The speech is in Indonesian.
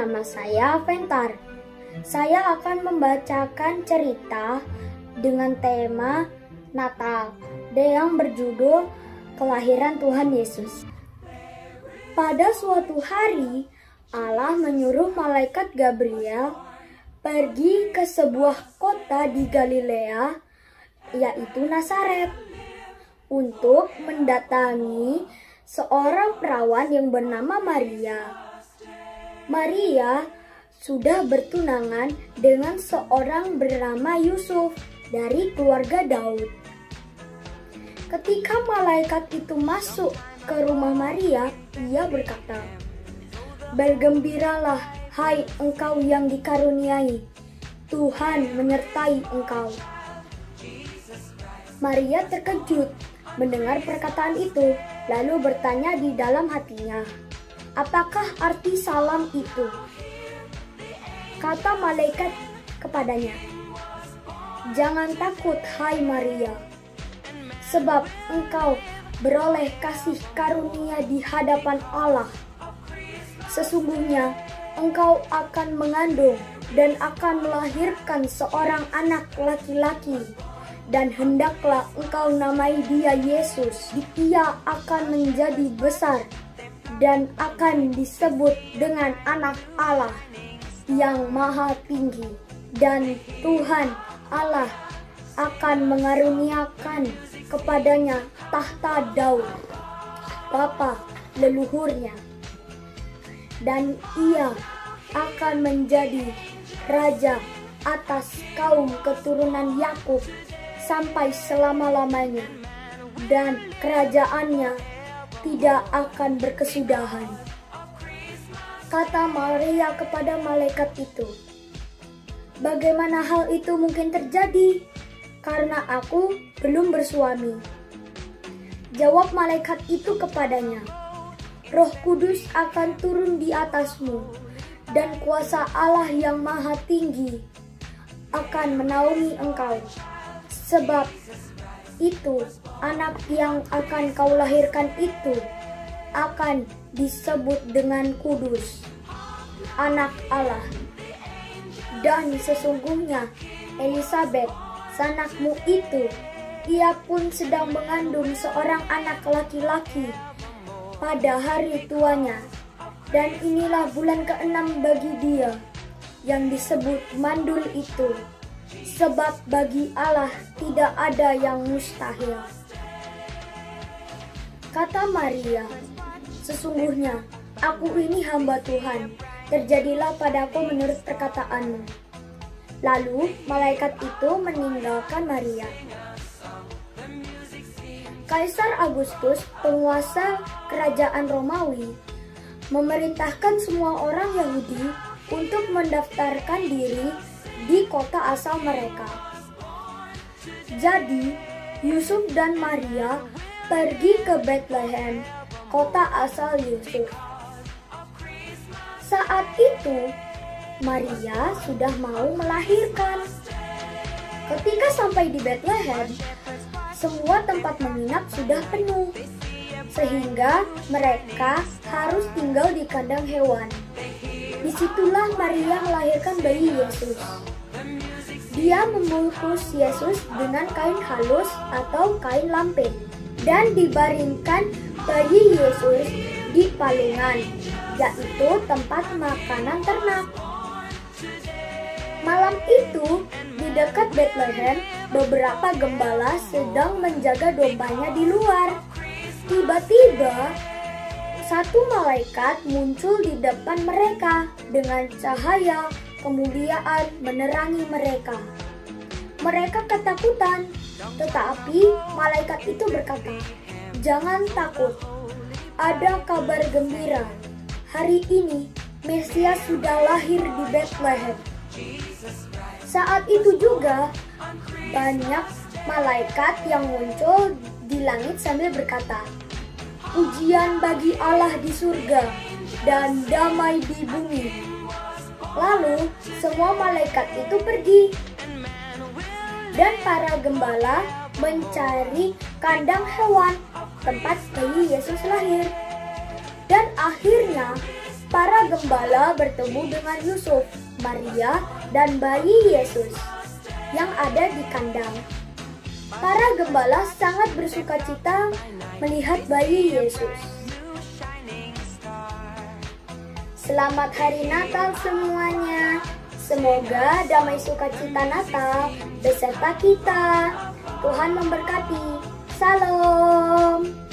nama saya Ventar. Saya akan membacakan cerita dengan tema Natal yang berjudul Kelahiran Tuhan Yesus. Pada suatu hari, Allah menyuruh malaikat Gabriel pergi ke sebuah kota di Galilea, yaitu Nazaret, untuk mendatangi seorang perawan yang bernama Maria. Maria sudah bertunangan dengan seorang bernama Yusuf dari keluarga Daud. Ketika malaikat itu masuk ke rumah Maria, ia berkata, "Bergembiralah, hai engkau yang dikaruniai, Tuhan menyertai engkau." Maria terkejut mendengar perkataan itu, lalu bertanya di dalam hatinya, "Apakah arti salam itu?" Kata malaikat kepadanya, "Jangan takut, hai Maria, sebab engkau beroleh kasih karunia di hadapan Allah. Sesungguhnya engkau akan mengandung dan akan melahirkan seorang anak laki-laki, dan hendaklah engkau namai dia Yesus. Dia akan menjadi besar dan akan disebut dengan Anak Allah yang Maha Tinggi, dan Tuhan Allah akan mengaruniakan kepadanya tahta Daud, bapa leluhurnya, dan ia akan menjadi raja atas kaum keturunan Yakub sampai selama-lamanya, dan kerajaannya tidak akan berkesudahan." Kata Maria kepada malaikat itu, "Bagaimana hal itu mungkin terjadi? Karena aku belum bersuami." Jawab malaikat itu kepadanya, "Roh Kudus akan turun di atasmu, dan kuasa Allah yang Maha Tinggi akan menaungi engkau. Sebab itu, anak yang akan kau lahirkan itu akan disebut dengan kudus, Anak Allah. Dan sesungguhnya Elisabet, sanakmu itu, ia pun sedang mengandung seorang anak laki-laki pada hari tuanya, dan inilah bulan ke-6 bagi dia, yang disebut mandul itu, sebab bagi Allah tidak ada yang mustahil." Kata Maria, "Sesungguhnya aku ini hamba Tuhan, terjadilah padaku menurut perkataanmu." Lalu malaikat itu meninggalkan Maria. Kaisar Agustus, penguasa kerajaan Romawi, memerintahkan semua orang Yahudi untuk mendaftarkan diri di kota asal mereka. Jadi, Yusuf dan Maria pergi ke Bethlehem, kota asal Yusuf. Saat itu, Maria sudah mau melahirkan. Ketika sampai di Bethlehem, semua tempat menginap sudah penuh, sehingga mereka harus tinggal di kandang hewan. Disitulah Maria melahirkan bayi Yesus. Dia membungkus Yesus dengan kain halus atau kain lampin, dan dibaringkan bayi Yesus di palungan, yaitu tempat makanan ternak. Malam itu, di dekat Bethlehem, beberapa gembala sedang menjaga dombanya di luar. Tiba-tiba, satu malaikat muncul di depan mereka dengan cahaya kemuliaan menerangi mereka. Mereka ketakutan, tetapi malaikat itu berkata, "Jangan takut, ada kabar gembira. Hari ini Mesias sudah lahir di Bethlehem." Saat itu juga banyak malaikat yang muncul di langit sambil berkata, "Pujian bagi Allah di surga dan damai di bumi." Lalu semua malaikat itu pergi, dan para gembala mencari kandang hewan tempat bayi Yesus lahir. Dan akhirnya para gembala bertemu dengan Yusuf, Maria, dan bayi Yesus yang ada di kandang. Para gembala sangat bersukacita melihat bayi Yesus. Selamat Hari Natal semuanya. Semoga damai sukacita Natal beserta kita. Tuhan memberkati. Salam.